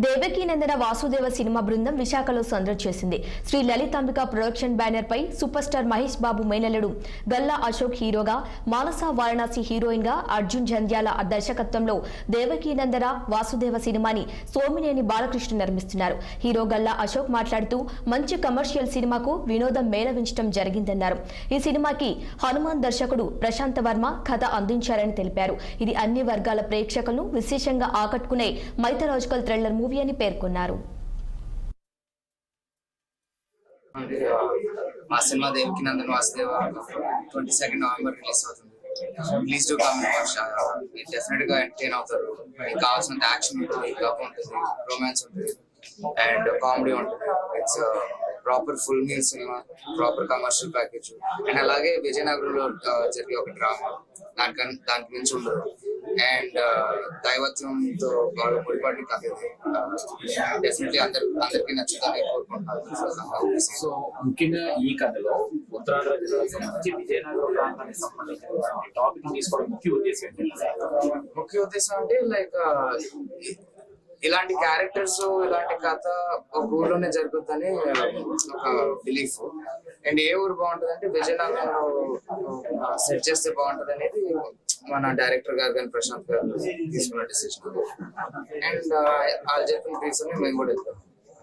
దేవకీ నందన Vasudeva cinema బృందం విశాఖలో సందడి చేసింది. శ్రీ లలితాంబిక ప్రొడక్షన్ బ్యానర్ పై సూపర్ స్టార్ మహేష్ బాబు మేనల్లుడు గల్లా అశోక్ హీరోగా, మానస వారణాసి హీరోయిన్ గా, అర్జున్ జంధ్యాల దర్శకత్వంలో దేవకీ నందన వాసుదేవ సినిమాని సోమినేని బాలకృష్ణ నిర్మిస్తున్నారు. హీరో గల్లా అశోక్ మాట్లాడుతూ మంచి కమర్షియల్ సినిమాకు వినోదం మేళవించడం జరిగిందన్నారు. ఈ సినిమాకి హనుమాన్ దర్శకుడు ప్రశాంత్ వర్మ కథ అందించారని తెలిపారు. ఇది అన్ని వర్గాల ప్రేక్షకులను విశేషంగా ఆకట్టుకునే మైథలాజికల్ థ్రిల్లర్ మూవీ అని పేర్కొన్నారు. మా సినిమా దేవకీ నందన వాసుదేవ 22 నవంబర్ రిలీజ్ అవుతుంది. Please do come watch. మీరు డెఫినెట్ గా ఎంటర్టైన్ అవుతారు. మీకు కావాల్సినంత యాక్షన్ ఉంటుంది, లవ్ ఉంటుంది, రొమాన్స్ ఉంటుంది అండ్ కామెడీ ఉంటుంది. It's proper full meal cinema, proper commercial package. And అలాగే విజయనగరంలో జరిగే ఒక డ్రామా, దానికి మించి ఉండదు. అండ్ దైవత్వంతో బాగా ముడిపడి కథ. డెఫినెట్లీ అందరికీ నచ్చుతుందని కోరుకుంటున్నాను. సో ముఖ్యంగా ఈ కథలో ఉత్తరాంధ్ర జిల్లాకు సంబంధించి విజయనగరం ప్రాంతానికి సంబంధించిన టాపిక్ తీసుకోవడం ముఖ్య ఉద్దేశం అంటే లైక్ ఇలాంటి క్యారెక్టర్స్, ఇలాంటి కథ ఒక ఊర్లోనే జరుగుతుందని ఒక బిలీఫ్. అండ్ ఏ ఊరు బాగుంటుంది అంటే విజయనగరంలో సెట్ చేస్తే బాగుంటుంది అనేది మన డైరెక్టర్ గారు కానీ ప్రశాంత్ గారు తీసుకున్న డిసిషన్. అండ్ వాళ్ళు చెప్పిన రీజన్ మేము కూడా వెళ్తాం.